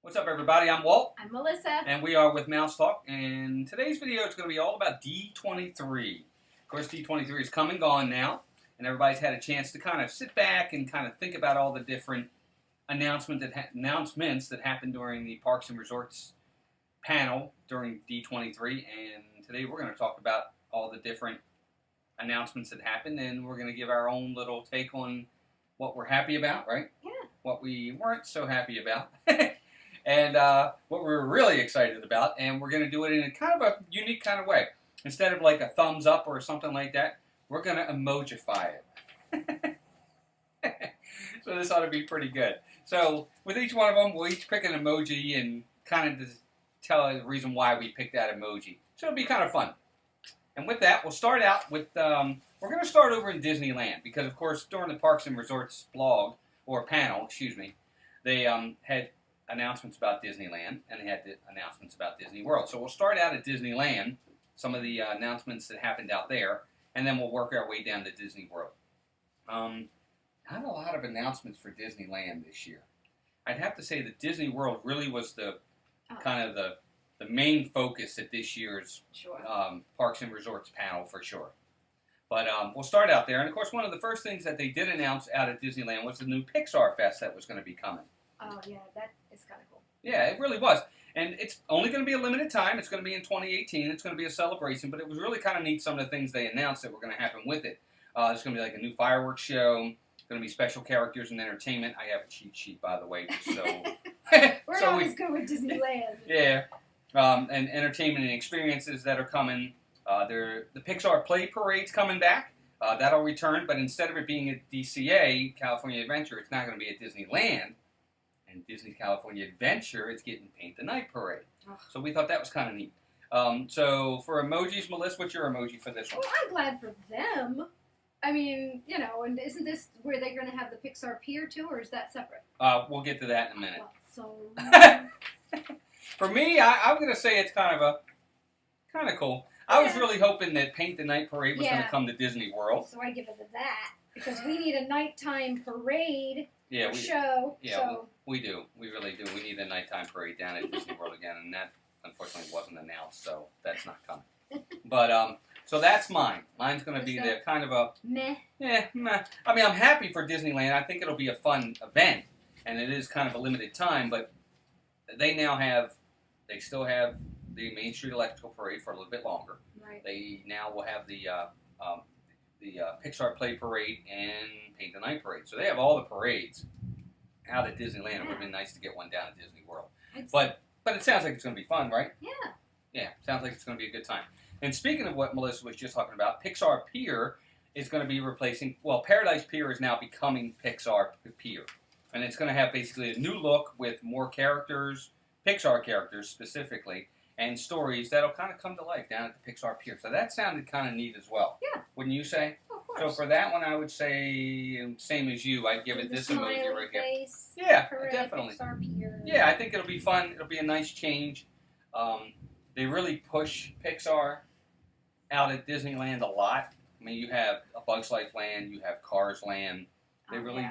What's up, everybody? I'm Walt. I'm Melissa. And we are with Mouse Talk. And today's video is going to be all about D23. Of course, D23 is come and gone now. And everybody's had a chance to kind of sit back and kind of think about all the different announcements that happened during the Parks and Resorts panel during D23. And today we're going to talk about all the different announcements that happened. And we're going to give our own little take on what we're happy about, right? Yeah. What we weren't so happy about. And what we're really excited about, and we're going to do it in a kind of a unique kind of way. Instead of like a thumbs up or something like that, we're going to emojify it. So this ought to be pretty good. So with each one of them, we'll each pick an emoji and kind of just tell the reason why we picked that emoji. So it'll be kind of fun. And with that, we'll start out with, we're going to start over in Disneyland, because of course during the Parks and Resorts blog, or panel, excuse me, they had announcements about Disneyland, and they had the announcements about Disney World. So we'll start out at Disneyland, some of the announcements that happened out there, and then we'll work our way down to Disney World. Not a lot of announcements for Disneyland this year. I'd have to say that Disney World really was the kind of the main focus at this year's Parks and Resorts panel for sure. But we'll start out there, and of course one of the first things that they did announce out at Disneyland was the new Pixar Fest that was going to be coming. Oh, yeah, that is kind of cool. Yeah, it really was. And it's only going to be a limited time. It's going to be in 2018. It's going to be a celebration, but it was really kind of neat, some of the things they announced that were going to happen with it. There's going to be like a new fireworks show, going to be special characters and entertainment. I have a cheat sheet, by the way, just so... We're always good with Disneyland. Yeah, and entertainment and experiences that are coming. The Pixar Play Parade's coming back. That'll return, but instead of it being at DCA, California Adventure, it's not going to be at Disneyland. And Disney's California Adventure, it's getting Paint the Night Parade. Oh. So we thought that was kind of neat. So for emojis, Melissa, what's your emoji for this one? Well, I'm glad for them. I mean, you know, and isn't this where they're going to have the Pixar Pier too, or is that separate? We'll get to that in a minute. So for me, I'm going to say it's kind of cool. I was really hoping that Paint the Night Parade was going to come to Disney World. So I give it to that, because we need a nighttime parade show. Yeah, so. we do. We really do. We need a nighttime parade down at Disney World again, and that unfortunately wasn't announced, so that's not coming. But so that's mine. Mine's going to be the kind of a meh. Yeah, meh. I mean, I'm happy for Disneyland. I think it'll be a fun event, and it is kind of a limited time. But they still have the Main Street Electrical Parade for a little bit longer. Right. They now will have the Pixar Play Parade and Paint the Night Parade. So they have all the parades out at Disneyland. Yeah. It would have been nice to get one down at Disney World. But it sounds like it's going to be fun, right? Yeah. Yeah, sounds like it's going to be a good time. And speaking of what Melissa was just talking about, Pixar Pier is going to be replacing, well, Paradise Pier is now becoming Pixar Pier. And it's going to have basically a new look with more characters, Pixar characters specifically, and stories that'll kind of come to life down at the Pixar Pier. So that sounded kind of neat as well. Yeah. Wouldn't you say? Of course. So for that one, I would say, same as you, I'd give it this emoji right here. Yeah, definitely. Pixar Pier. Yeah, I think it'll be fun. It'll be a nice change. They really push Pixar out at Disneyland a lot. I mean, you have A Bug's Life Land, you have Cars Land. They really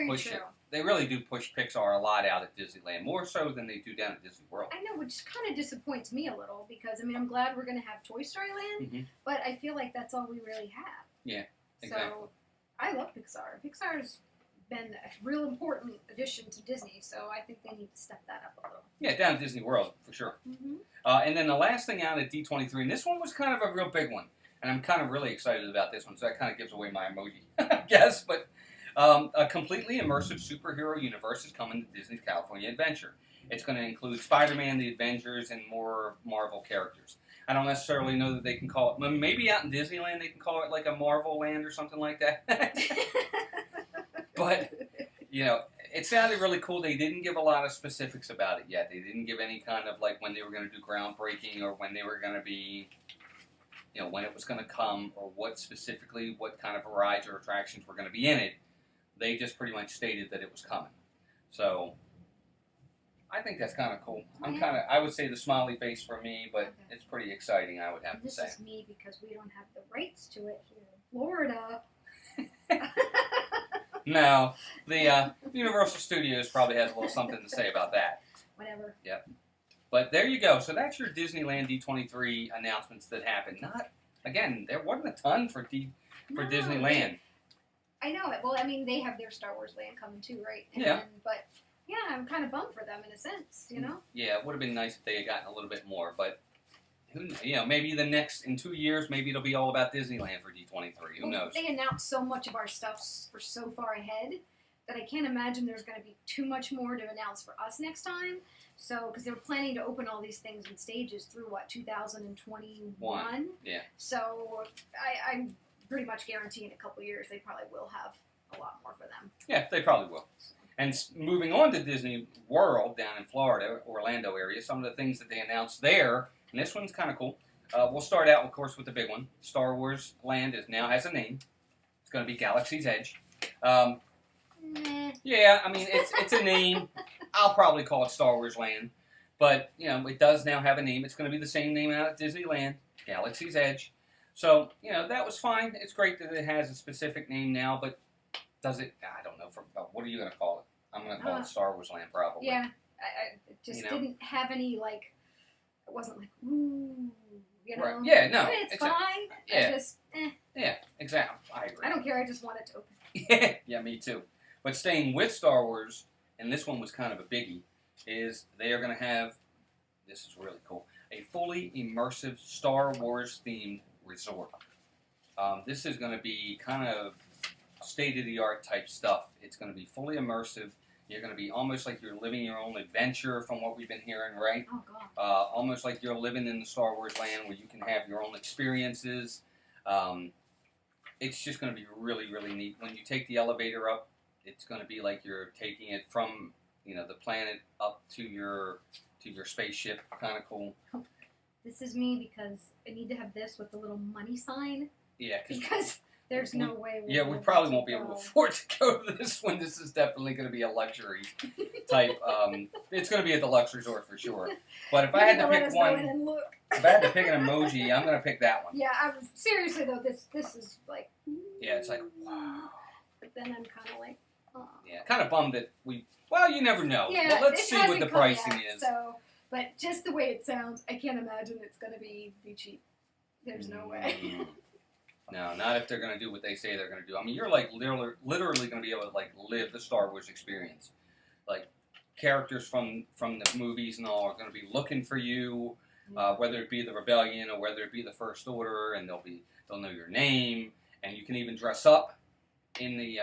push it. They really do push Pixar a lot out at Disneyland, more so than they do down at Disney World. I know, which kind of disappoints me a little, because, I mean, I'm glad we're going to have Toy Story Land, but I feel like that's all we really have. Yeah, exactly. So, I love Pixar. Pixar's been a real important addition to Disney, so I think they need to step that up a little. Yeah, down at Disney World, for sure. And then the last thing out at D23, and this one was kind of a real big one, and I'm kind of really excited about this one, so that kind of gives away my emoji, I guess, but... a completely immersive superhero universe is coming to Disney's California Adventure. It's going to include Spider-Man, the Avengers, and more Marvel characters. I don't necessarily know that they can call it... Maybe out in Disneyland they can call it like a Marvel Land or something like that. But, you know, it sounded really cool. They didn't give a lot of specifics about it yet. They didn't give any kind of, like, when they were going to do groundbreaking or when they were going to be... You know, when it was going to come or what kind of rides or attractions were going to be in it. They just pretty much stated that it was coming. So, I think that's kind of cool. I would say the smiley face for me, but it's pretty exciting, I would have to say. This is me because we don't have the rights to it here in Florida. No, the Universal Studios probably has a little something to say about that. whatever. Yep. But there you go. So that's your Disneyland D23 announcements that happened. Not again, there wasn't a ton for No, Disneyland. I know it. Well, I mean, they have their Star Wars land coming too, right? Yeah. But yeah, I'm kind of bummed for them in a sense, you know. Yeah, it would have been nice if they had gotten a little bit more, but maybe in 2 years, maybe it'll be all about Disneyland for D23. Who knows? They announced so much of our stuff for so far ahead that I can't imagine there's going to be too much more to announce for us next time. So, because they were planning to open all these things in stages through 2021. Yeah. So, I pretty much guarantee in a couple years they probably will have a lot more for them. Yeah, they probably will. And moving on to Disney World down in Florida, Orlando area, some of the things that they announced there, and this one's kind of cool. We'll start out, of course, with the big one. Star Wars Land now has a name. It's going to be Galaxy's Edge. Yeah, I mean, it's a name. I'll probably call it Star Wars Land. But, it does now have a name. It's going to be the same name out at Disneyland, Galaxy's Edge. So, that was fine. It's great that it has a specific name now, but does it? I don't know. What are you going to call it? I'm going to call it Star Wars Land, probably. Yeah, it just didn't have any, like, it wasn't like, ooh, Right. Yeah, no. But it's fine. Yeah. Just, Yeah, exactly. I agree. I don't care. I just want it to open. Yeah, me too. But staying with Star Wars, and this one was kind of a biggie, is they are going to have, this is really cool, a fully immersive Star Wars themed resort. This is going to be kind of state-of-the-art type stuff. It's going to be fully immersive. You're going to be almost like you're living your own adventure from what we've been hearing, right? Oh, God. Almost like you're living in the Star Wars land where you can have your own experiences. It's just going to be really, really neat. When you take the elevator up, it's going to be like you're taking it from, the planet up to your spaceship. Kind of cool. This is me because I need to have this with the little money sign. Yeah, because there's no way. We probably won't be able to afford to go to this one. This is definitely going to be a luxury type. It's going to be at the Lux Resort for sure. But if I had to pick one, if I had to pick an emoji, I'm going to pick that one. Yeah, seriously though, this is like. Yeah, it's like wow. But then I'm kind of like. Oh. Yeah, kind of bummed that you never know. Yeah, well, let's see what the pricing is. So, but just the way it sounds, I can't imagine it's going to be cheap. There's no way. No, not if they're going to do what they say they're going to do. I mean, you're like literally going to be able to like live the Star Wars experience. Like characters from the movies and all are going to be looking for you, whether it be the Rebellion or whether it be the First Order, and they'll know your name, and you can even dress up in the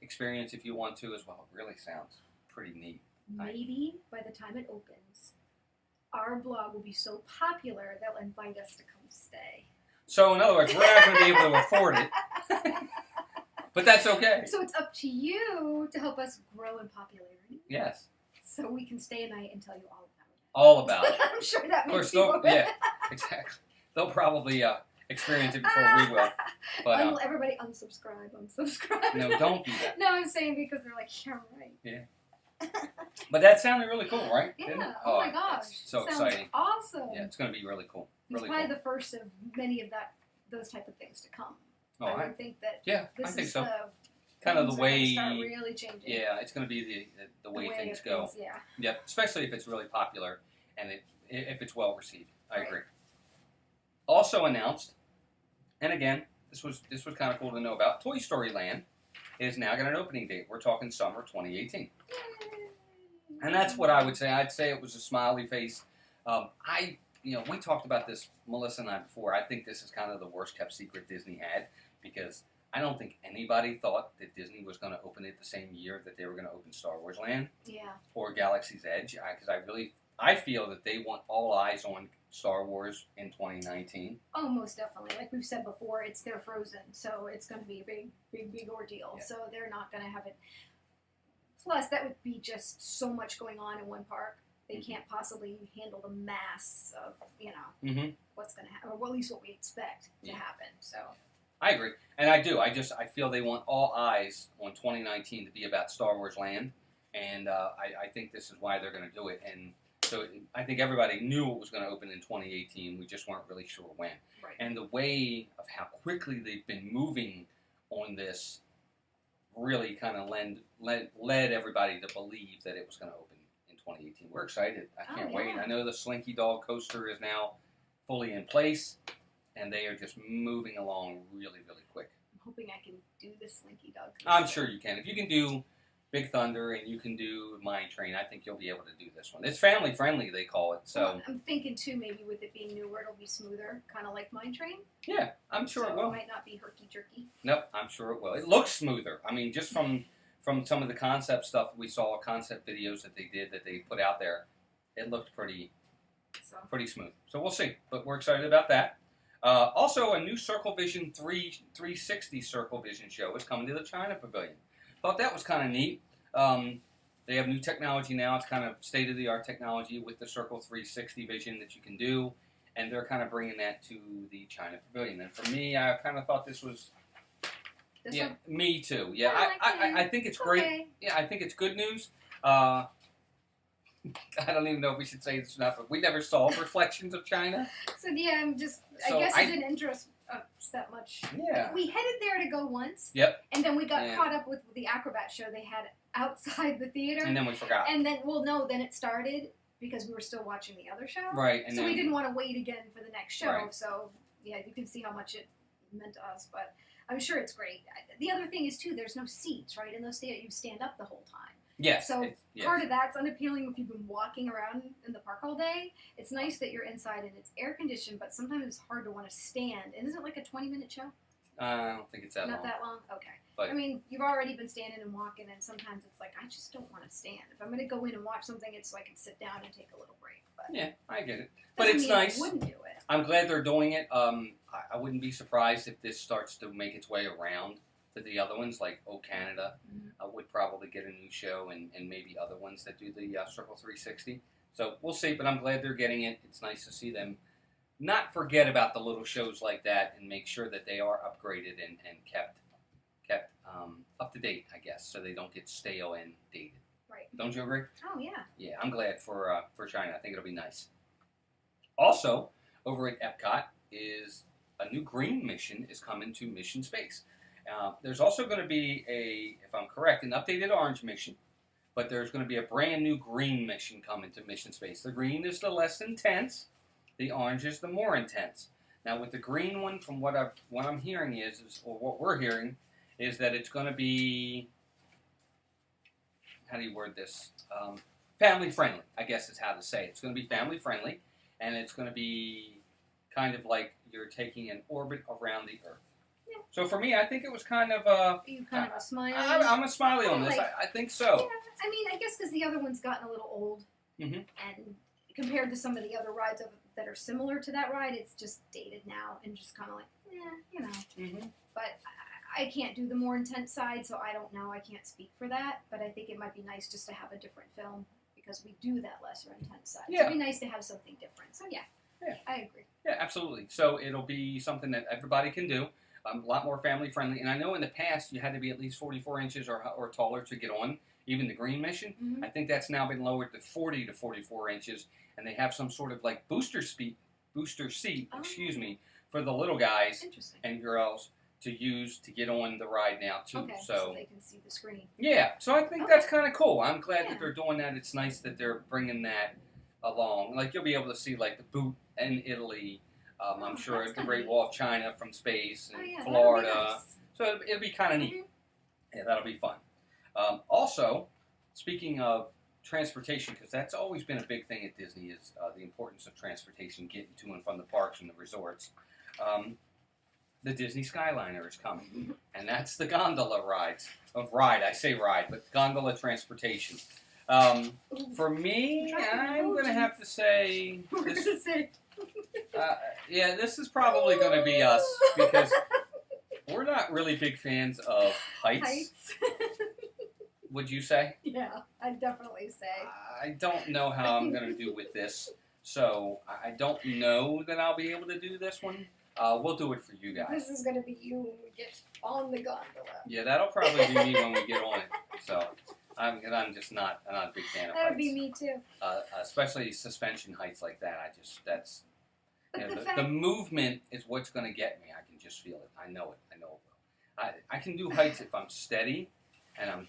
experience if you want to as well. It really sounds pretty neat. Maybe by the time it opens, our blog will be so popular they'll invite us to come stay. So, in other words, we're not going to be able to afford it. But that's okay. So it's up to you to help us grow in popularity. Yes. So we can stay a night and tell you all about it. All about it. I'm sure that makes people... Yeah, exactly. They'll probably experience it before we will. But everybody unsubscribe. No, don't do that. No, I'm saying because they're like, you're right. Yeah. But that sounded really cool, right? Yeah. Oh my gosh. So exciting. Awesome. Yeah, it's going to be really cool. It's probably the first of many of those type of things to come. Oh, I would think that. Yeah, this I think is so. Kind of the way. Start really changing. Yeah, it's going to be the way things go. Yeah. Yep, especially if it's really popular and if it's well received. I agree. Also announced, and again, this was kind of cool to know about. Toy Story Land is now got an opening date. We're talking summer 2018. And that's what I would say. I'd say it was a smiley face. We talked about this, Melissa and I, before. I think this is kind of the worst kept secret Disney had because I don't think anybody thought that Disney was going to open it the same year that they were going to open Star Wars Land or Galaxy's Edge. Because I feel that they want all eyes on Star Wars in 2019. Oh, most definitely. Like we've said before, it's their Frozen, so it's going to be a big ordeal. Yeah. So they're not going to have it. Plus, that would be just so much going on in one park. They can't possibly handle the mass of, what's going to happen, or at least what we expect to happen. So I agree. And I do. I feel they want all eyes on 2019 to be about Star Wars Land. And I think this is why they're going to do it. And so I think everybody knew it was going to open in 2018. We just weren't really sure when. Right. And the way of how quickly they've been moving on this really kind of led everybody to believe that it was going to open in 2018. We're excited. I can't Oh, wait. yeah. I know the Slinky Dog coaster is now fully in place, and they are just moving along really, really quick. I'm hoping I can do the Slinky Dog. I'm sure you can. If you can do Big Thunder and you can do Mine Train, I think you'll be able to do this one. It's family friendly, they call it. So Well, I'm thinking too, maybe with it being newer, it'll be smoother, kind of like Mine Train. yeah, I'm sure so it will. might not be herky jerky. Nope, I'm sure it will. It looks smoother. I mean, just from some of the concept stuff we saw, concept videos that they put out there, it looked pretty smooth. So we'll see. But we're excited about that. Also, a new Circle Vision 360 Circle Vision show is coming to the China Pavilion. Thought that was kind of neat. They have new technology now. It's kind of state-of-the-art technology with the Circle 360 Vision that you can do, and they're kind of bringing that to the China Pavilion. And for me, I kind of thought this was... This one? Me too. Yeah, I I think it's great. Okay. Yeah, I think it's good news. I don't even know if we should say this or not, but we never saw Reflections of China. So yeah, I So guess I- it didn't interest us that much. Yeah. We headed there to go once. Yep. And then we got Yeah. caught up with the acrobat show they had outside the theater. And then we forgot. And then, then it started because we were still watching the other show. Right. And so then we didn't want to wait again for the next show. Right. So yeah, you can see how much it meant to us. But I'm sure it's great. The other thing is too, there's no seats, right? In those theaters, you stand up the whole time. Yes. So yes. part of that's unappealing if you've been walking around in the park all day. It's nice that you're inside and it's air conditioned, but sometimes it's hard to want to stand. And isn't it like a 20-minute show? I don't think it's that Not long. that long? Okay. But- I mean, you've already been standing and walking, and sometimes it's like, I just don't want to stand. If I'm going to go in and watch something, it's so I can sit down and take a little break. But Yeah, I get it. But doesn't it's mean nice. I wouldn't do it. I'm glad they're doing it. I wouldn't be surprised if this starts to make its way around to the other ones, like O Canada would probably get a new show, and maybe other ones that do the Circle 360. So we'll see, but I'm glad they're getting it. It's nice to see them not forget about the little shows like that and make sure that they are upgraded and kept up to date, I guess, so they don't get stale and dated. Right. Don't you agree? Oh, yeah. Yeah, I'm glad for China. I think it'll be nice. Also, over at Epcot is a new green mission is coming to Mission Space. There's also going to be if I'm correct, an updated orange mission, but there's going to be a brand new green mission coming to Mission Space. The green is the less intense. The orange is the more intense. Now, with the green one, from what I'm hearing or what we're hearing, is that it's going to be, how do you word this? Family friendly, I guess is how to say it. It's going to be family friendly, and it's going to be kind of like you're taking an orbit around the Earth. Yeah. So for me, I think it was kind of Are you kind of a smiley? I'm a smiley on this. Like- I think so. Yeah, I mean, I guess because the other one's gotten a little old, Mhm. and compared to some of the other rides that are similar to that ride, it's just dated now and just kind of like, Mm-hmm. But I can't do the more intense side, so I don't know. I can't speak for that, but I think it might be nice just to have a different film because we do that lesser intense side. Yeah. So it'd be nice to have something different. So yeah, I agree. Yeah, absolutely. So it'll be something that everybody can do. A lot more family friendly. And I know in the past you had to be at least 44 inches or taller to get on, even the green mission. Mhm. I think that's now been lowered to 40 to 44 inches, and they have some sort of like booster seat, Oh. for the little guys Interesting. and girls to use to get on the ride now too. Okay, so they can see the screen. Yeah, so I think Okay. that's kind of cool. I'm glad Yeah. that they're doing that. It's nice that they're bringing that along. Like you'll be able to see like the boot in Italy. I'm sure that's the kinda Great neat. Wall of China from space and Oh yeah, Florida. that'll be nice. So it'll be kind of neat. Mhm. Yeah, that'll be fun. Also, speaking of transportation, because that's always been a big thing at Disney, is the importance of transportation, getting to and from the parks and the resorts. The Disney Skyliner is coming, and that's the gondola rides. I say ride, but gondola transportation. For me, I'm going to have to say, We're this, gonna say. this is probably going to be us, because we're not really big fans of heights. Heights. Would you say? Yeah, I'd definitely say. I don't know how I'm going to do with this, so I don't know that I'll be able to do this one. We'll do it for you guys. This is gonna be you when we get on the gondola. Yeah, that'll probably be me when we get on it. So I'm just not a big fan of That would heights. be me too. Especially suspension heights like that. That's But you know, the the fact, movement is what's going to get me. I can just feel it. I know it. I can do heights if I'm steady and I'm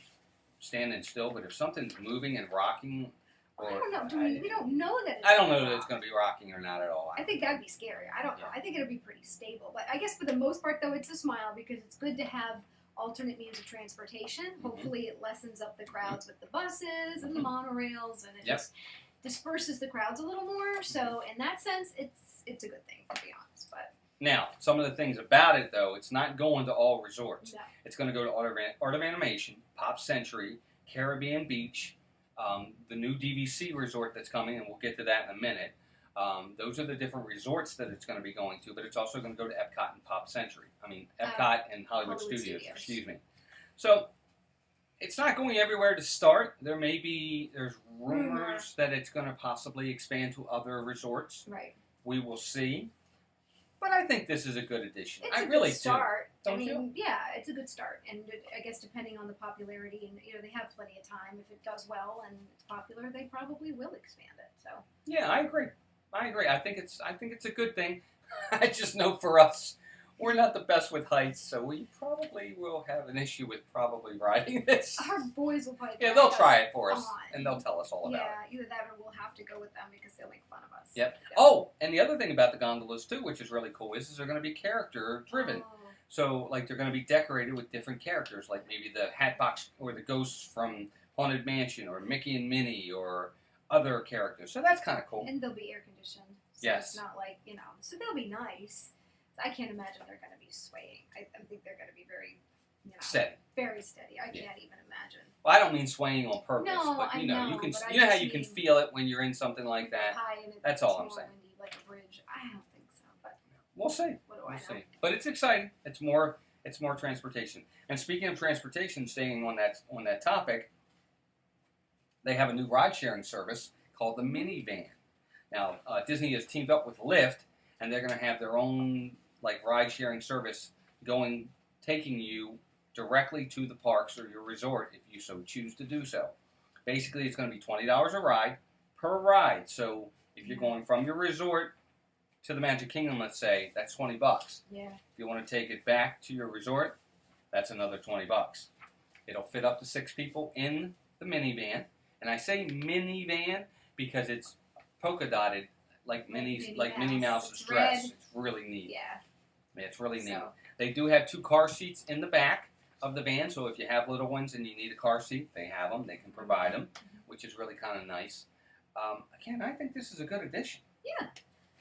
standing still, but if something's moving and rocking I don't know. We don't know that. I don't know that it's going to be rocking or not at all. I think that'd be scary. I don't know. I think it'll be pretty stable. But I guess for the most part, though, it's a smile because it's good to have alternate means of transportation. Hopefully, it lessens up the crowds with the buses and the monorails, and it just disperses the crowds a little more. So in that sense, it's a good thing, to be honest. But now, some of the things about it, though, it's not going to all resorts. no. It's going to go to Art of Animation, Pop Century, Caribbean Beach, the new DVC resort that's coming, and we'll get to that in a minute. Those are the different resorts that it's going to be going to, but it's also going to go to Epcot and Pop Century. Epcot and Hollywood Studios, excuse me. So, it's not going everywhere to start. There's rumors that it's going to possibly expand to other resorts. Right. We will see. But I think this is a good addition. It's I a really good start. do. Don't you? Yeah, it's a good start. And I guess depending on the popularity, and they have plenty of time. If it does well and it's popular, they probably will expand it. So. Yeah, I agree. I think it's a good thing. I just know for us, we're not the best with heights, so we probably will have an issue with probably riding this. Our boys will probably. Yeah, they'll try it for us, and they'll tell us all about it. Yeah, either that or we'll have to go with them because they'll make fun of us. Yep. Oh, and the other thing about the gondolas too, which is really cool, is they're going to be character driven. Oh. So, like, they're going to be decorated with different characters, like maybe the Hatbox or the ghosts from Haunted Mansion, or Mickey and Minnie, or other characters. So that's kind of cool. And they'll be air conditioned. So yes. It's not like, so they'll be nice. I can't imagine they're going to be swaying. I think they're going to be very, steady. Very steady. I can't even imagine. Well, I don't mean swaying on purpose, no, but you know but how you can feel it when you're in something like that. High and That's all I'm saying. Windy, like a bridge. I don't think so, but we'll see. What do I know? See. But it's exciting. It's more transportation. And speaking of transportation, staying on that topic, they have a new ride-sharing service called the Minivan. Now, Disney has teamed up with Lyft, and they're going to have their own ride-sharing service taking you directly to the parks or your resort if you so choose to do so. Basically, it's going to be $20 a ride per ride. So if you're going from your resort to the Magic Kingdom, let's say, that's $20. Yeah. If you want to take it back to your resort, that's another $20. It'll fit up to 6 people in the minivan. And I say minivan because it's polka dotted like Minnie Mouse's dress. Red. It's really neat. Yeah. It's really neat. They do have 2 car seats in the back of the van, so if you have little ones and you need a car seat, they have them. They can provide them, which is really kind of nice. Again, I think this is a good addition. Yeah.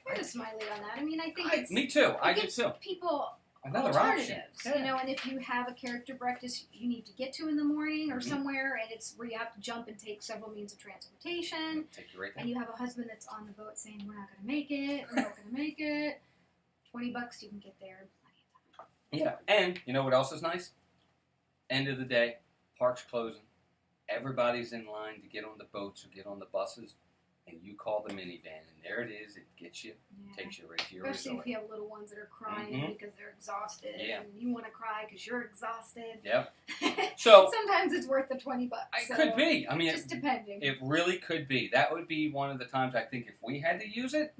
I'm a smiley on that. I think it's... Me too. I do gives too. people another alternatives. Option. Yeah. And if you have a character breakfast you need to get to in the morning or somewhere, and it's where you have to jump and take several means of transportation, take you right there. And you have a husband that's on the boat saying, we're not going to make it, we're not going to make it, $20 you can get there in plenty of time. Yeah, and you know what else is nice? End of the day, park's closing. Everybody's in line to get on the boats or get on the buses, and you call the minivan, and there it is. It gets you, takes you right to your Especially resort. if you have little ones that are crying because they're exhausted, and you want to cry because you're exhausted. Yep. So sometimes it's worth the $20. It could be. Just depending. It really could be. That would be one of the times I think if we had to use it,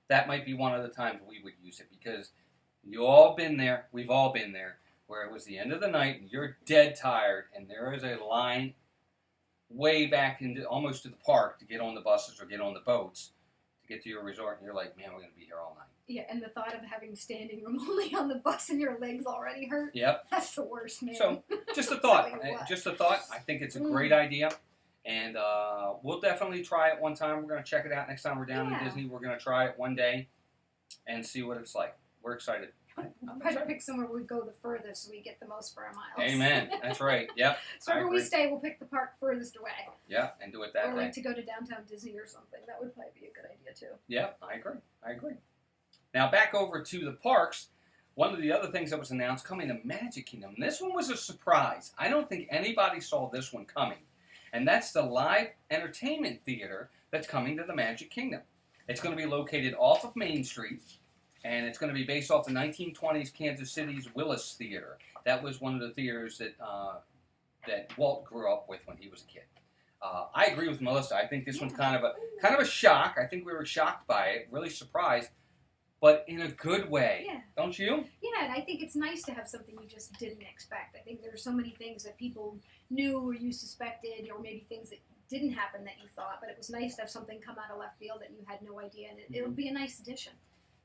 that might be one of the times we would use it because you all been there. We've all been there where it was the end of the night and you're dead tired and there is a line way back into almost to the park to get on the buses or get on the boats to get to your resort, and you're like, man, we're going to be here all night. Yeah, and the thought of having standing room only on the bus and your legs already hurt. Yep. That's the worst, man. So, just a thought. Just a thought. I think it's a great idea, and we'll definitely try it one time. We're going to check it out next time we're down in Disney. We're going to try it one day and see what it's like. We're excited. We'll try to pick somewhere we go the furthest so we get the most for our miles. Amen. That's right. Yep. So wherever we stay, we'll pick the park furthest away. Yeah, and do it that way. Or like to go to downtown Disney or something. That would probably be a good idea too. Yeah, I agree. Now back over to the parks. One of the other things that was announced coming to Magic Kingdom. And this one was a surprise. I don't think anybody saw this one coming. And that's the live entertainment theater that's coming to the Magic Kingdom. It's going to be located off of Main Street. And it's going to be based off the 1920s Kansas City's Willis Theater. That was one of the theaters that that Walt grew up with when he was a kid. I agree with Melissa. I think this one's kind of a shock. I think we were shocked by it, really surprised, but in a good way. Yeah. Don't you? Yeah, and I think it's nice to have something you just didn't expect. I think there are so many things that people knew or you suspected, or maybe things that didn't happen that you thought, but it was nice to have something come out of left field that you had no idea, and it'll be a nice addition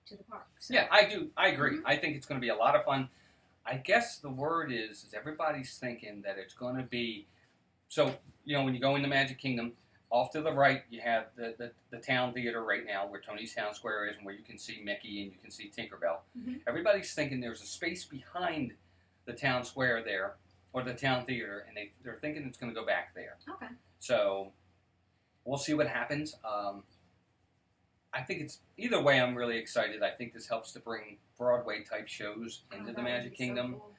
to the park. So. Yeah, I agree. I think it's going to be a lot of fun. I guess the word is everybody's thinking that it's going to be, so, when you go into Magic Kingdom, off to the right, you have the town theater right now, where Tony's Town Square is, and where you can see Mickey and you can see Tinkerbell. Everybody's thinking there's a space behind the town square there, or the town theater, and they're thinking it's going to go back there. Okay. So, we'll see what happens. I think it's, either way, I'm really excited. I think this helps to bring Broadway-type shows into the Magic Kingdom. So cool.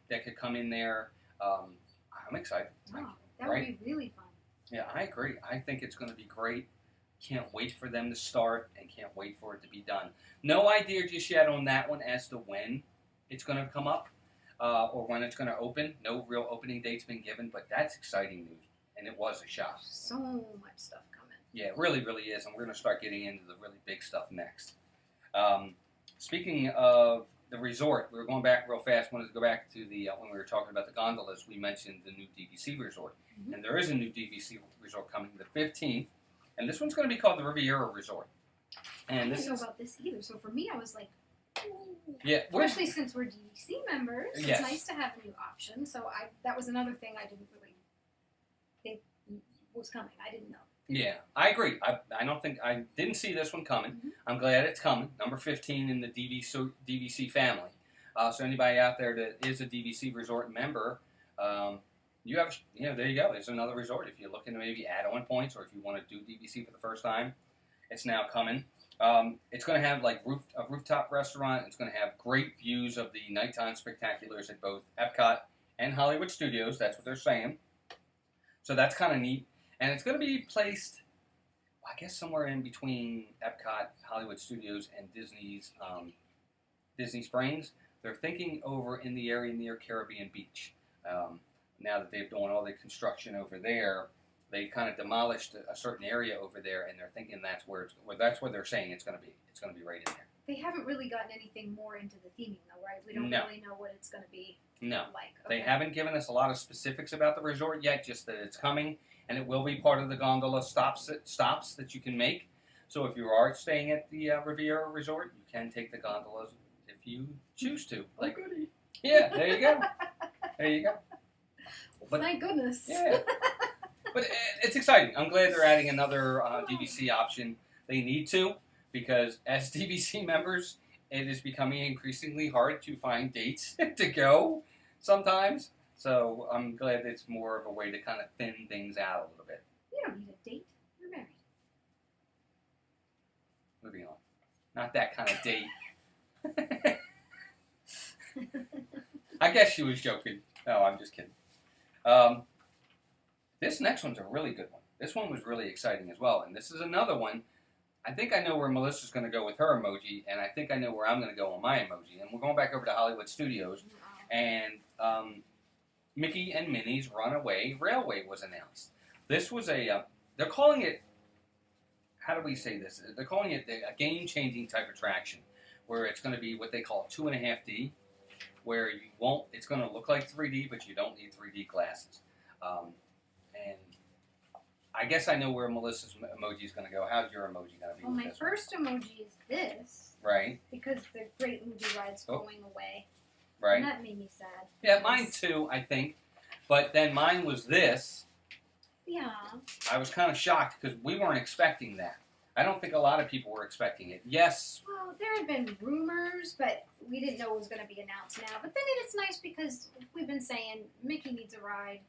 that could come in there. I'm excited. Wow, that would be really fun. Yeah, I agree. I think it's going to be great. Can't wait for them to start, and can't wait for it to be done. No idea just yet on that one as to when it's going to come up, or when it's going to open. No real opening date's been given, but that's exciting news, and it was a shock. So much stuff coming. Yeah, it really, really is, and we're going to start getting into the really big stuff next. Speaking of the resort, we were going back real fast. Wanted to go back to the when we were talking about the gondolas. We mentioned the new DVC resort, and there is a new DVC resort coming the 15th, and this one's going to be called the Riviera Resort. And I didn't know about this either. So for me, I was like, ooh. Yeah, especially since we're DVC members, yes. It's nice to have a new option. So that was another thing I didn't really think was coming. I didn't know. Yeah, I agree. I didn't see this one coming. I'm glad it's coming. Number 15 in the DVC family. So anybody out there that is a DVC resort member, you have, there you go. There's another resort. If you're looking to maybe add on points, or if you want to do DVC for the first time, it's now coming. It's going to have like a rooftop restaurant. It's going to have great views of the nighttime spectaculars at both Epcot and Hollywood Studios. That's what they're saying. So that's kind of neat. And it's going to be placed, I guess, somewhere in between Epcot, Hollywood Studios, and Disney's Disney Springs. They're thinking over in the area near Caribbean Beach. Now that they've done all the construction over there, they kind of demolished a certain area over there, and they're thinking that's where they're saying it's going to be. It's going to be right in there. They haven't really gotten anything more into the theming, though, right? We don't really know what it's going to be like. Okay. They haven't given us a lot of specifics about the resort yet, just that it's coming. And it will be part of the gondola stops that you can make. So if you are staying at the Riviera Resort, you can take the gondolas if you choose to. Like, goody. Yeah, there you go. There you go. But, thank goodness. Yeah. But it's exciting. I'm glad they're adding another DVC option. They need to, because as DVC members, it is becoming increasingly hard to find dates to go sometimes. So I'm glad it's more of a way to kind of thin things out a little bit. You don't need a date. You're married. Moving on. Not that kind of date. I guess she was joking. No, I'm just kidding. This next one's a really good one. This one was really exciting as well. And this is another one. I think I know where Melissa's going to go with her emoji, and I think I know where I'm going to go on my emoji. And we're going back over to Hollywood Studios. And Mickey and Minnie's Runaway Railway was announced. This was they're calling it, how do we say this? They're calling it a game-changing type attraction, where it's going to be what they call 2.5D, where it's going to look like 3D, but you don't need 3D glasses. And I guess I know where Melissa's emoji is going to go. How's your emoji going to be? Well, my first emoji is this. Right. Because the great movie ride's going away. Right. And that made me sad. Yeah, mine too, I think. But then mine was this. Yeah. I was kind of shocked because we weren't expecting that. I don't think a lot of people were expecting it. Yes. Well, there had been rumors, but we didn't know it was going to be announced now. But then it's nice because we've been saying Mickey needs a ride.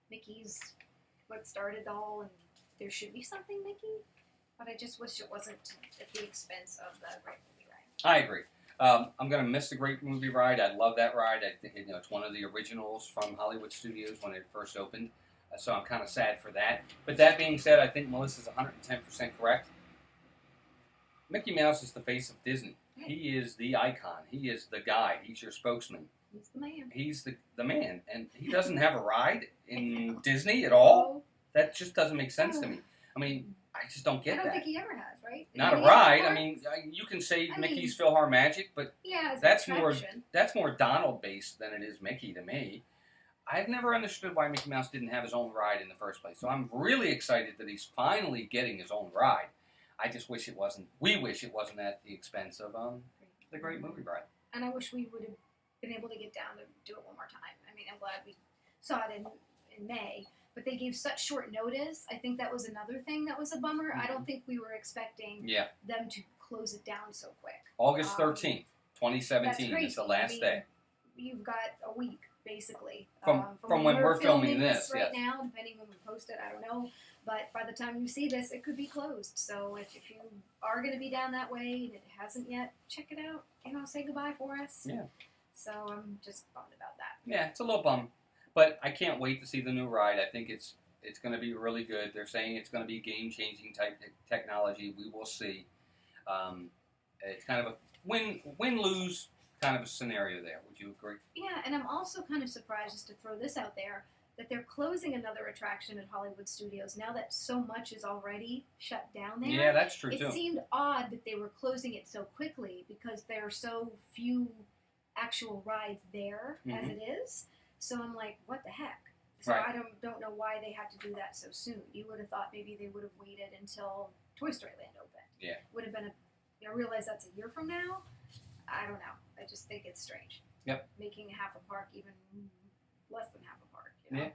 Mickey's what started the whole, and there should be something Mickey. But I just wish it wasn't at the expense of the Great Movie Ride. I agree. I'm going to miss the Great Movie Ride. I love that ride. I think it's one of the originals from Hollywood Studios when it first opened. So I'm kind of sad for that. But that being said, I think Melissa's 110% correct. Mickey Mouse is the face of Disney. He is the icon. He is the guy. He's your spokesman. He's the man. He's the man. And he doesn't have a ride in Disney at all? That just doesn't make sense to me. I mean, I just don't get that. I don't think he ever has, right? Not a ride. I mean, you can say Mickey's PhilharMagic, but yeah, that's more Donald based than it is Mickey to me. I've never understood why Mickey Mouse didn't have his own ride in the first place. So I'm really excited that he's finally getting his own ride. I just wish it wasn't. We wish it wasn't at the expense of the Great Movie Ride. And I wish we would have been able to get down to do it one more time. I mean, I'm glad we saw it in May, but they gave such short notice. I think that was another thing that was a bummer. I don't think we were expecting them to close it down so quick. August 13th, 2017 is the last day. You've got a week, basically. From when we're filming this right now, depending when we post it, I don't know. But by the time you see this, it could be closed. So if you are going to be down that way and it hasn't yet, check it out. Say goodbye for us. Yeah. So I'm just bummed about that. Yeah, it's a little bum. But I can't wait to see the new ride. I think it's going to be really good. They're saying it's going to be game-changing type technology. We will see. It's kind of a win-lose kind of a scenario there. Would you agree? Yeah, and I'm also kind of surprised, just to throw this out there, that they're closing another attraction at Hollywood Studios now that so much is already shut down there. Yeah, that's true, too. It seemed odd that they were closing it so quickly because there are so few actual rides there as it is. So I'm like, what the heck? So I don't know why they had to do that so soon. You would have thought maybe they would have waited until Toy Story Land opened. Yeah. Would have been I realize that's a year from now. I don't know. I just think it's strange. Yep. Making half a park even less than half a park. Yeah.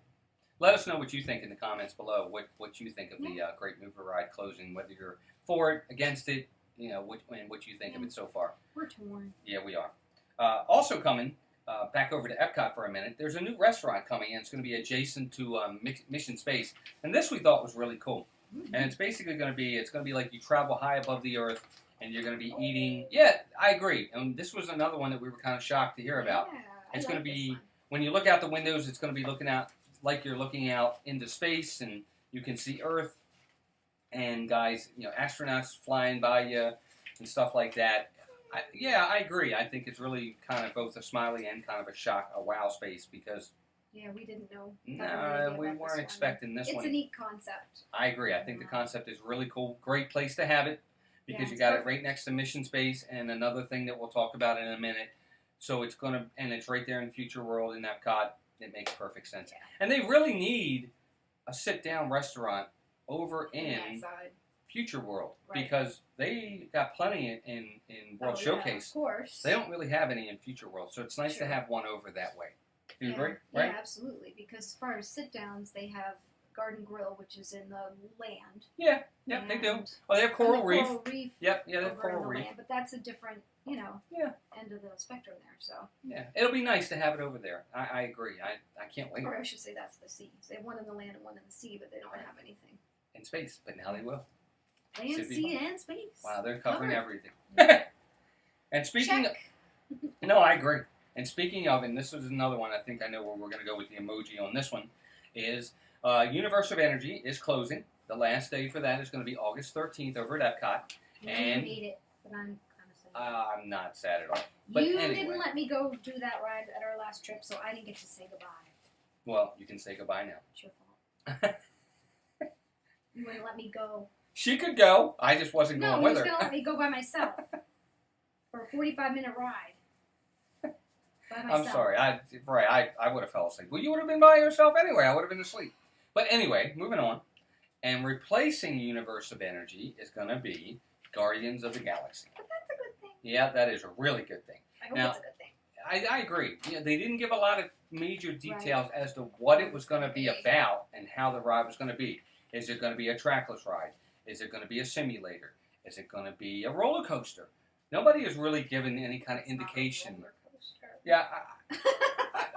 Let us know what you think in the comments below. What you think of the Great Mover Ride closing, whether you're for it, against it, what you think of it so far. We're torn. Yeah, we are. Also coming, back over to Epcot for a minute, there's a new restaurant coming in. It's going to be adjacent to Mission Space. And this we thought was really cool. And it's basically going to be like you travel high above the earth and you're going to be eating. Yeah, I agree. And this was another one that we were kind of shocked to hear about. Yeah, it's going to be, when you look out the windows, it's going to be looking out like you're looking out into space and you can see Earth and guys, astronauts flying by you and stuff like that. I agree. I think it's really kind of both a smiley and kind of a shock, a wow space because... Yeah, we didn't know. No, we weren't expecting this one. It's a neat concept. I agree. I think the concept is really cool. Great place to have it because you got it right next to Mission Space and another thing that we'll talk about in a minute. So it's going to... And it's right there in Future World in Epcot. It makes perfect sense. Yeah. And they really need a sit-down restaurant over in Future World because they got plenty in World Showcase. Of course. They don't really have any in Future World, so it's nice to have one over that way. Do you agree? Right? Yeah, absolutely. Because as far as sit-downs, they have Garden Grill, which is in the land. Yeah, they do. Oh, they have Coral Reef. Coral Reef. Yep, they have Coral Reef. Land, but that's a different, end of the spectrum there. So yeah, it'll be nice to have it over there. I agree. I can't wait. Or I should say that's the sea. So they have one in the land and one in the sea, but they don't have anything in space. But now they will. Land, sea, and space. Wow, they're covering everything. And speaking of, no, I agree. And speaking of, and this is another one, I think I know where we're going to go with the emoji on this one, is Universe of Energy is closing. The last day for that is going to be August 13th over at Epcot. And hate it, but I'm kind of sad. I'm not sad at all. But you anyway. didn't let me go do that ride at our last trip, so I didn't get to say goodbye. Well, you can say goodbye now. It's your fault. You wouldn't let me go. She could go. I just wasn't going with her. No, you was going to let me go by myself for a 45-minute ride. I'm sorry. I would have fell asleep. Well, you would have been by yourself anyway. I would have been asleep. But anyway, moving on. And replacing Universe of Energy is going to be Guardians of the Galaxy. But that's a good thing. Yeah, that is a really good thing. I hope it's a good thing. I agree. Yeah, they didn't give a lot of major details as to what it was going to be about and how the ride was going to be. Is it going to be a trackless ride? Is it going to be a simulator? Is it going to be a roller coaster? Nobody has really given any kind of indication. Yeah,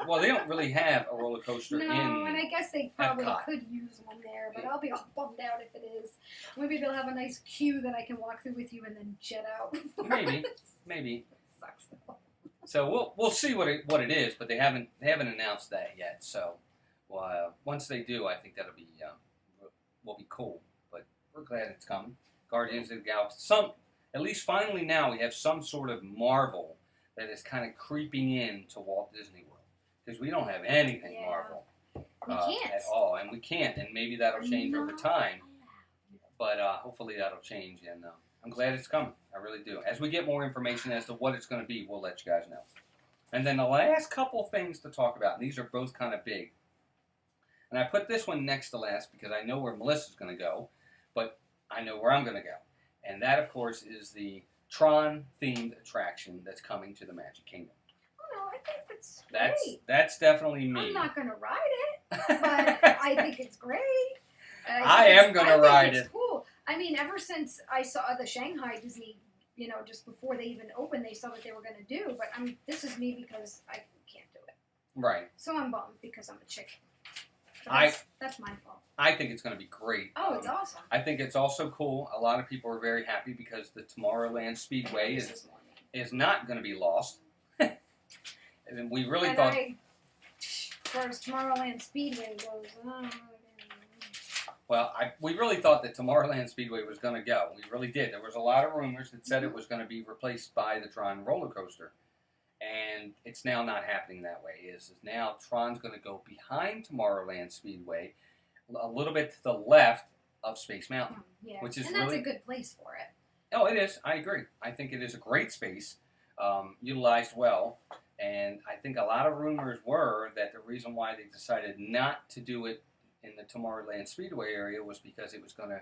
well, they don't really have a roller coaster in and I guess they probably Epcot. Could use one there, but I'll be all bummed out if it is. Maybe they'll have a nice queue that I can walk through with you and then jet out. Maybe. It sucks though. So we'll see what it is, but they haven't announced that yet. So once they do, I think that'll be will be cool. But we're glad it's coming. Guardians of the Galaxy. At least finally now we have some sort of Marvel that is kind of creeping into Walt Disney World. Because we don't have anything Marvel We can't. at all. And we can't. And maybe that'll change over time. But hopefully that'll change. And I'm glad it's coming. I really do. As we get more information as to what it's going to be, we'll let you guys know. And then the last couple things to talk about, and these are both kind of big. And I put this one next to last because I know where Melissa's going to go, but I know where I'm going to go. And that, of course, is the Tron-themed attraction that's coming to the Magic Kingdom. Oh, no, I think it's great. That's definitely me. I'm not going to ride it, but I think it's great. I am going to ride it. Cool. I mean, ever since I saw the Shanghai Disney, you know, just before they even opened, they saw what they were going to do. But I mean, this is me because I can't do it. Right. So I'm bummed because I'm a chicken. That's my fault. I think it's going to be great. Oh, it's awesome. I think it's also cool. A lot of people are very happy because the Tomorrowland Speedway is not going to be lost. And we really thought... as far as Tomorrowland Speedway goes... Well, we really thought that Tomorrowland Speedway was going to go. We really did. There was a lot of rumors that said it was going to be replaced by the Tron roller coaster. And it's now not happening that way. Is now Tron's going to go behind Tomorrowland Speedway, a little bit to the left of Space Mountain. Yeah, which is and that's a good place for it. Oh, it is. I agree. I think it is a great space, utilized well. And I think a lot of rumors were that the reason why they decided not to do it in the Tomorrowland Speedway area was because it was going to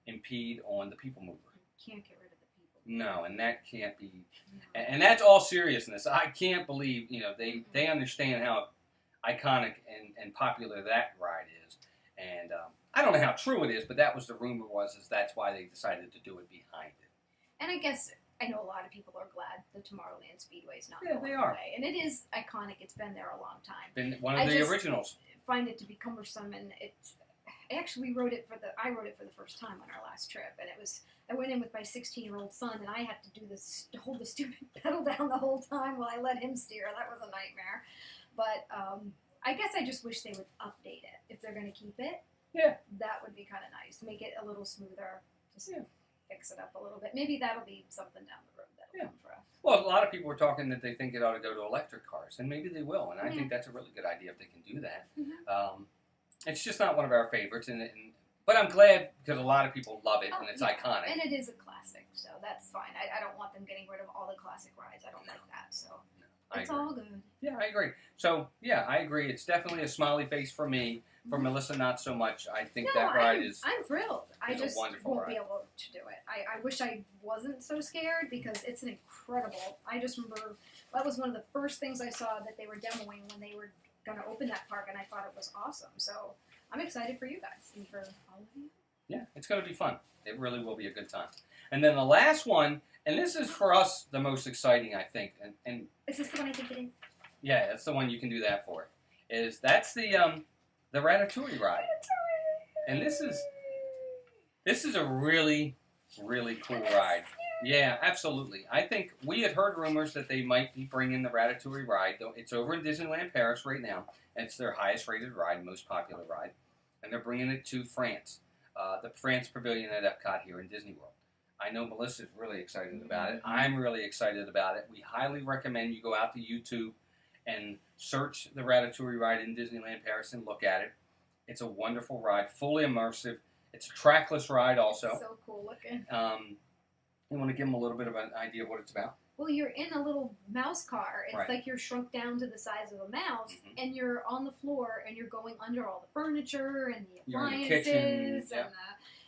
impede on the people mover. You can't get rid of the people. No, and that can't be. No. And that's all seriousness. I can't believe, you know, they understand how iconic and popular that ride is. And I don't know how true it is, but that was the rumor is that's why they decided to do it behind it. And I guess I know a lot of people are glad the Tomorrowland Speedway is not going away. And it is iconic. It's been there a long time. Been one of the originals. I find it to be cumbersome, and I wrote it for the first time on our last trip, and I went in with my 16-year-old son, and I had to hold the stupid pedal down the whole time while I let him steer. That was a nightmare. But I guess I just wish they would update it if they're going to keep it. Yeah, that would be kind of nice. Make it a little smoother. Just fix it up a little bit. Maybe that'll be something down the road that'll come for us. Well, a lot of people were talking that they think it ought to go to electric cars, and maybe they will. And I think that's a really good idea if they can do that. Mm-hmm. It's just not one of our favorites, but I'm glad because a lot of people love it and it's iconic. And it is a classic, so that's fine. I don't want them getting rid of all the classic rides. I don't like that, so it's all good. Yeah, I agree. So, yeah, I agree. It's definitely a smiley face for me. For Melissa, not so much. I think that ride is... I'm thrilled. I just won't be ride. able to do it. I wish I wasn't so scared because it's an incredible... I just remember that was one of the first things I saw that they were demoing when they were going to open that park, and I thought it was awesome. So I'm excited for you guys and for all of you. Yeah, it's going to be fun. It really will be a good time. And then the last one, and this is for us the most exciting, I think. And is this the one I think it is? Yeah, that's the one you can do that for. That's the Ratatouille ride. And this is a really, really cool ride. Yeah, absolutely. I think we had heard rumors that they might be bringing the Ratatouille ride. It's over in Disneyland Paris right now. It's their highest rated ride, most popular ride. And they're bringing it to France, the France Pavilion at Epcot here in Disney World. I know Melissa's really excited about it. I'm really excited about it. We highly recommend you go out to YouTube and search the Ratatouille ride in Disneyland Paris and look at it. It's a wonderful ride, fully immersive. It's a trackless ride also. It's so cool looking. You want to give them a little bit of an idea of what it's about? Well, you're in a little mouse car. It's like you're shrunk down to the size of a mouse, and you're on the floor, and you're going under all the furniture and the appliances, and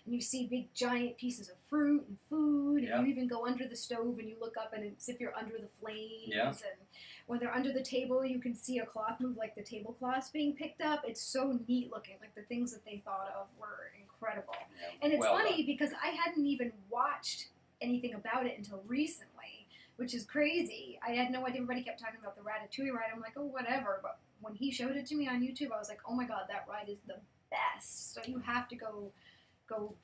you see big giant pieces of fruit and food, and you even go under the stove and you look up and it's if you're under the flames, and when they're under the table you can see a cloth move like the tablecloths being picked up. It's so neat looking. Like the things that they thought of were incredible. And it's funny because I hadn't even watched anything about it until recently, which is crazy. I had no idea. Everybody kept talking about the Ratatouille ride. I'm like, oh, whatever. But when he showed it to me on YouTube, I was like, oh my god, that ride is the best. So you have to go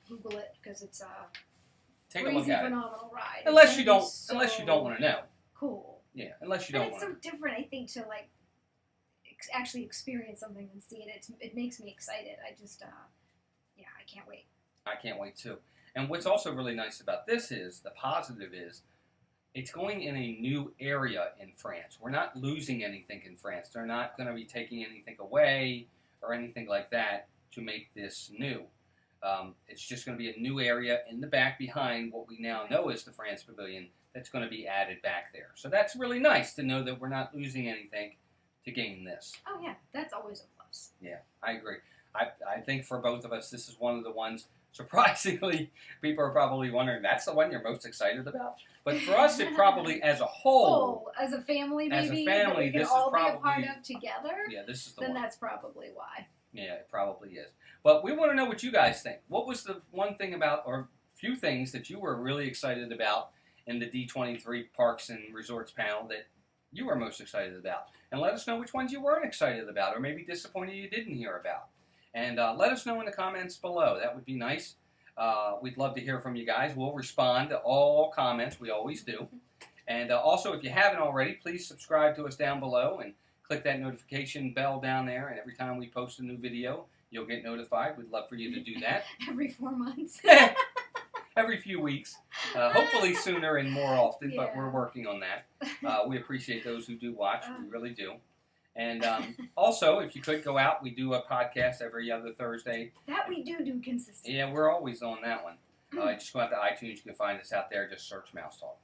Google it because it's a crazy, phenomenal ride. Unless you don't want to know. Cool. Yeah, unless you don't. And it's so different, I think, to like actually experience something and see it. It makes me excited. I just, I can't wait. I can't wait too. And what's also really nice about this is the positive is it's going in a new area in France. We're not losing anything in France. They're not going to be taking anything away or anything like that to make this new. It's just going to be a new area in the back behind what we now know as the France Pavilion that's going to be added back there. So that's really nice to know that we're not losing anything to gain this. Oh yeah, that's always a plus. Yeah, I agree. I think for both of us, this is one of the ones, surprisingly, people are probably wondering, that's the one you're most excited about? But for us, it probably, as a whole, as a family, maybe, as a family, we can this all is probably, be a part of together. Yeah, this is the then one. that's probably why. Yeah, it probably is. But we want to know what you guys think. What was the one thing about, or few things that you were really excited about in the D23 Parks and Resorts panel that you were most excited about? And let us know which ones you weren't excited about, or maybe disappointed you didn't hear about. And let us know in the comments below. That would be nice. We'd love to hear from you guys. We'll respond to all comments. We always do. And also, if you haven't already, please subscribe to us down below and click that notification bell down there. And every time we post a new video, you'll get notified. We'd love for you to do that. Every 4 months. Every few weeks. Hopefully sooner and more often, but Yeah. we're working on that. We appreciate those who do watch. We really do. And also, if you could go out, we do a podcast every other Thursday. That we do consistently. Yeah, we're always on that one. Just go out to iTunes. You can find us out there. Just search Mouse Talk.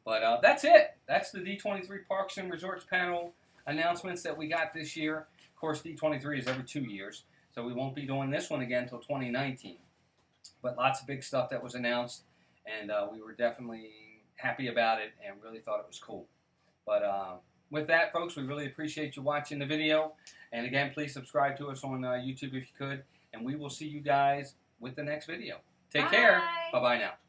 But that's it. That's the D23 Parks and Resorts panel announcements that we got this year. Of course, D23 is every 2 years, so we won't be doing this one again until 2019. But lots of big stuff that was announced, and we were definitely happy about it and really thought it was cool. But with that, folks, we really appreciate you watching the video. And again, please subscribe to us on YouTube if you could. And we will see you guys with the next video. Take care. Bye. Bye-bye now.